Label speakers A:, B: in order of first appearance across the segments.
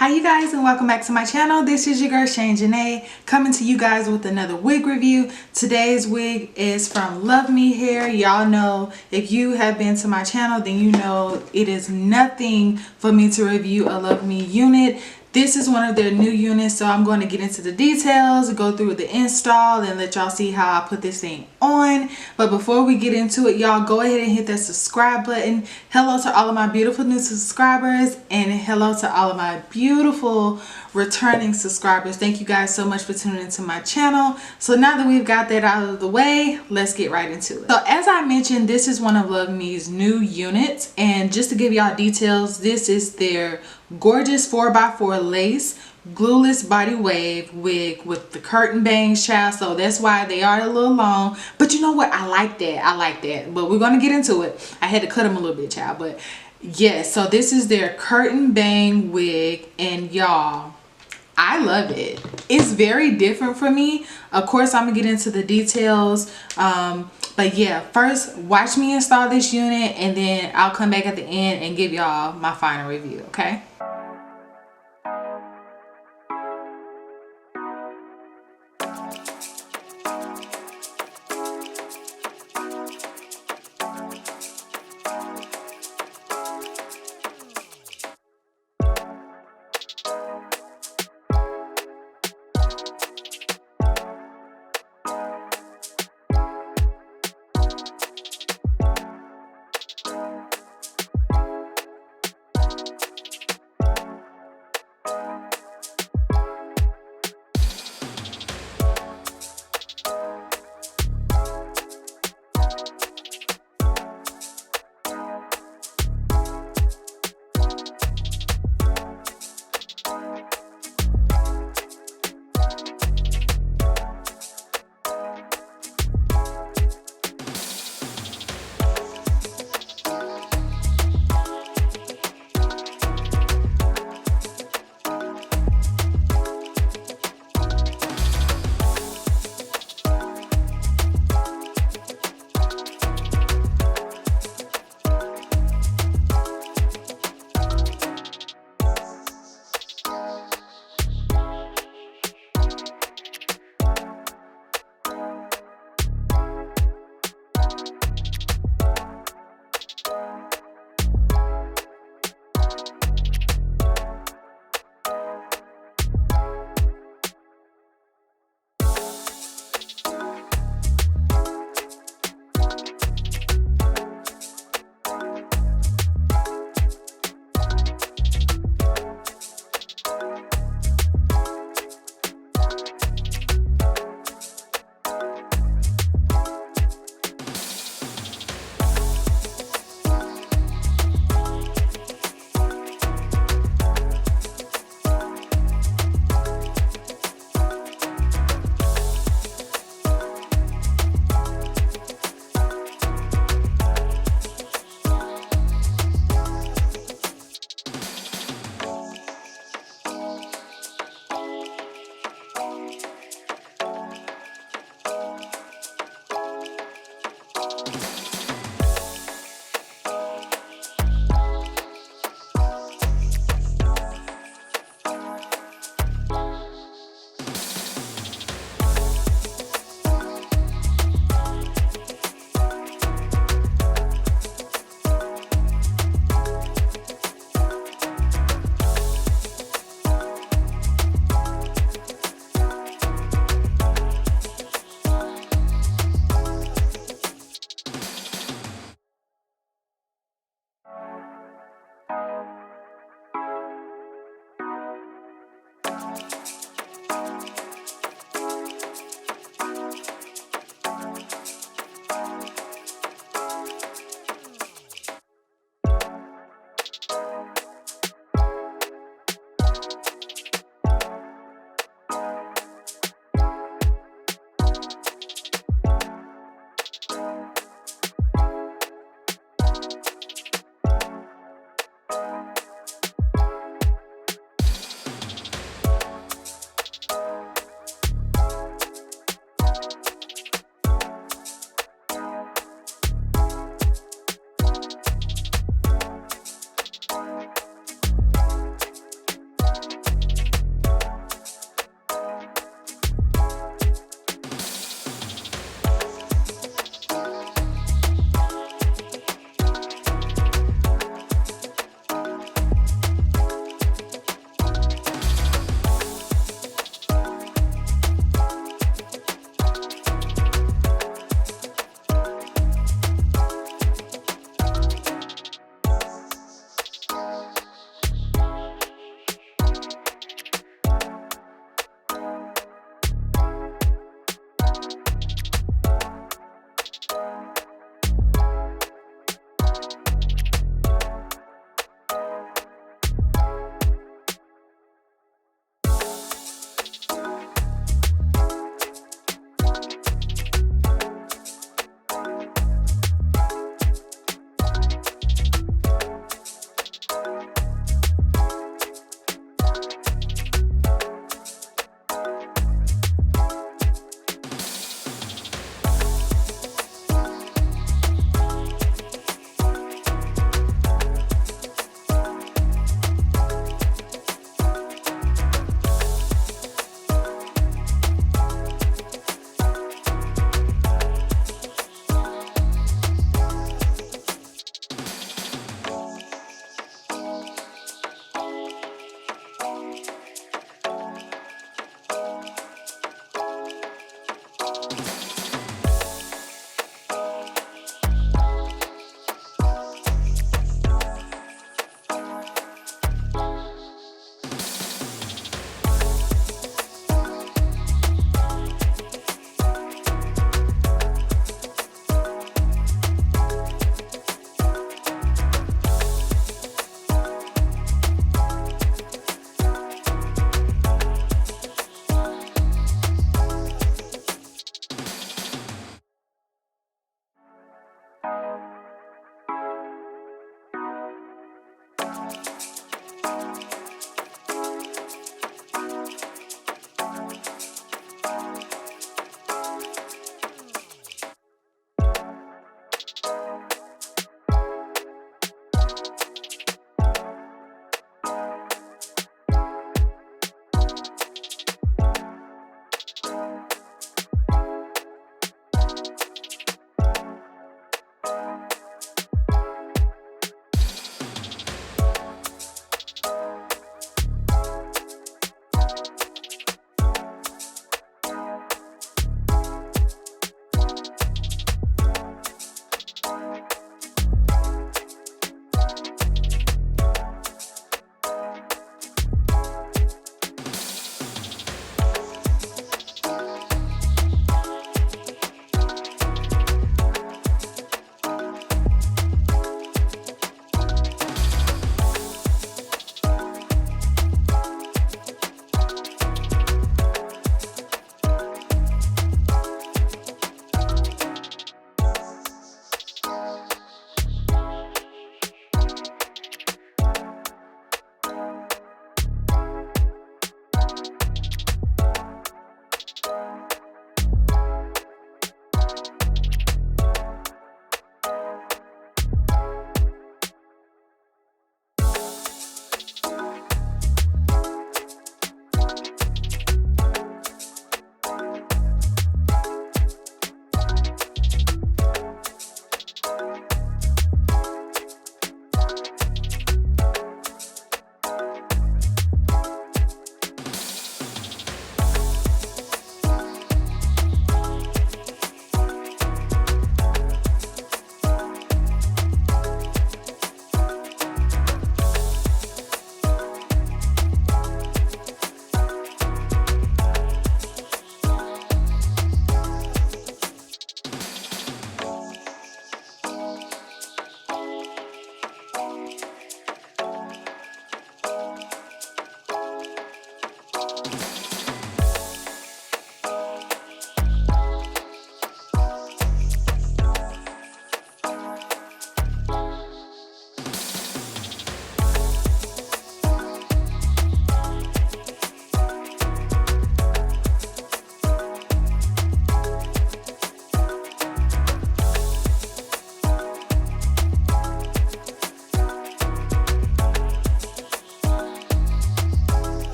A: Hi you guys, and welcome back to my channel. This is your girl Shane Janae coming to you guys with another wig review. Today's wig is from Luvme hair. Y'all know, if you have been to my channel, then you know it is nothing for me to review a Luvme unit. This is one of their new units, so I'm going to get into the details, go through the install, and let y'all see how I put this thing on. But before we get into it, y'all go ahead and hit that subscribe button. Hello to all of my beautiful new subscribers, and hello to all of my beautiful returning subscribers. Thank you guys so much for tuning into my channel. So now that we've got that out of the way, let's get right into it. So as I mentioned, this is one of Luvme's new units, and just to give y'all details, this is their gorgeous 4x4 lace glueless body wave wig with the curtain bangs, child. So that's why they are a little long, but you know what, I like that. But we're gonna get into it. I had to cut them a little bit, child, but yes. So this is their curtain bang wig, and y'all, I love it. It's very different for me. Of course, I'm gonna get into the details, but yeah, first watch me install this unit, and then I'll come back at the end and give y'all my final review, okay?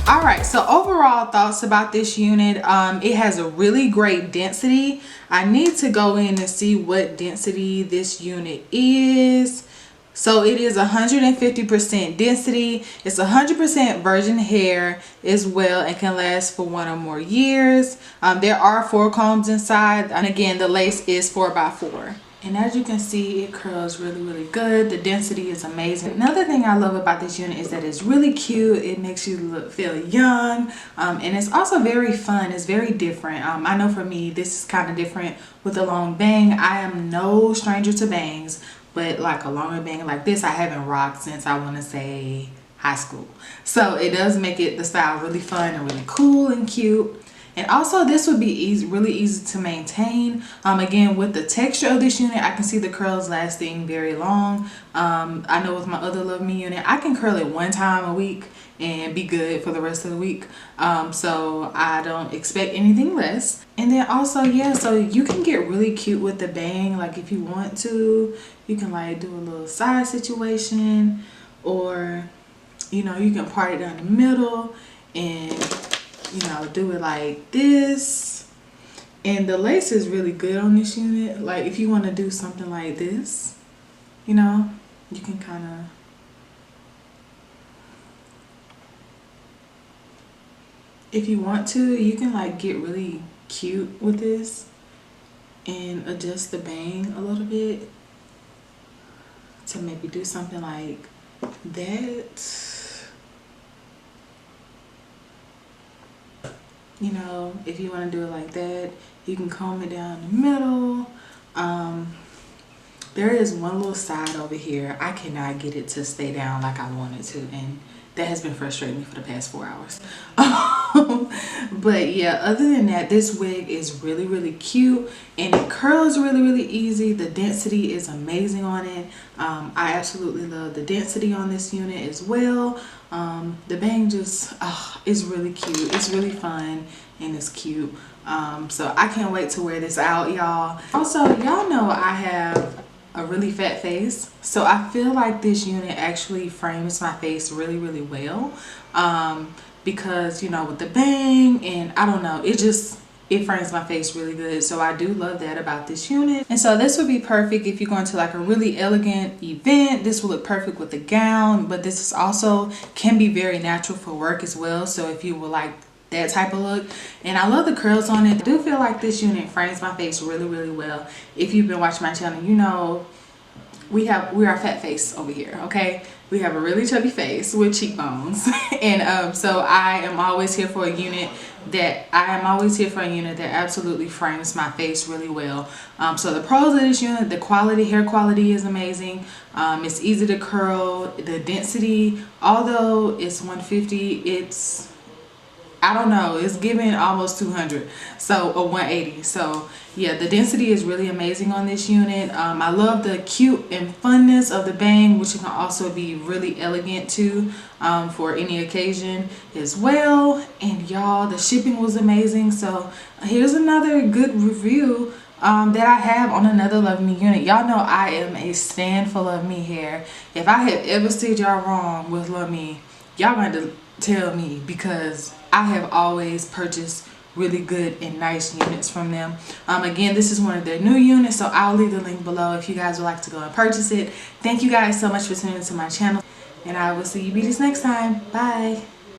A: All right, so overall thoughts about this unit. It has a really great density. I need to go in and see what density this unit is. So it is 150% density. It's 100% virgin hair as well and can last for 1 or more years. There are 4 combs inside, and again the lace is 4x4. And as you can see, it curls really good. The density is amazing. Another thing I love about this unit is that it's really cute. It makes you feel young, and it's also very fun. It's very different. I know for me this is kind of different with a long bang. I am no stranger to bangs, but like a longer bang like this I haven't rocked since I want to say high school. So it does make it the style really fun and really cool and cute. And also this would be really easy to maintain. Again, with the texture of this unit, I can see the curls lasting very long. I know with my other Luvme unit, I can curl it 1 time a week and be good for the rest of the week. So I don't expect anything less. And then also, yeah, so you can get really cute with the bang. Like if you want to, you can like do a little side situation, or you know, you can part it down the middle and you know, do it like this. And the lace is really good on this unit. Like if you want to do something like this, you know, you can kind of, if you want to, you can like get really cute with this and adjust the bang a little bit to maybe do something like that. You know, if you want to do it like that, you can comb it down the middle. There is one little side over here. I cannot get it to stay down like I want it to, and that has been frustrating me for the past 4 hours. But yeah, other than that, this wig is really cute, and it curls really easy. The density is amazing on it. I absolutely love the density on this unit as well. The bang just is really cute. It's really fun and it's cute. So I can't wait to wear this out, y'all. Also, y'all know I have a really fat face, so I feel like this unit actually frames my face really well, because you know, with the bang, and I don't know, it frames my face really good. So I do love that about this unit. And so this would be perfect if you're going to like a really elegant event. This will look perfect with the gown, but this is also can be very natural for work as well. So if you would like that type of look, and I love the curls on it. I do feel like this unit frames my face really well. If you've been watching my channel, you know we are fat face over here, okay? We have a really chubby face with cheekbones. And so I am always here for a unit that absolutely frames my face really well. So the pros of this unit, the quality, hair quality is amazing. It's easy to curl. The density, although it's 150, it's, I don't know, it's giving almost 200, so, or 180. So yeah, the density is really amazing on this unit. I love the cute and funness of the bang, which can also be really elegant too, for any occasion as well. And y'all, the shipping was amazing. So here's another good review that I have on another Luvme unit. Y'all know I am a stan for Luvme hair. If I have ever said y'all wrong with Luvme, y'all going to tell me, because I have always purchased really good and nice units from them. Again, this is one of their new units, so I'll leave the link below if you guys would like to go and purchase it. Thank you guys so much for tuning into my channel, and I will see you beauties next time. Bye.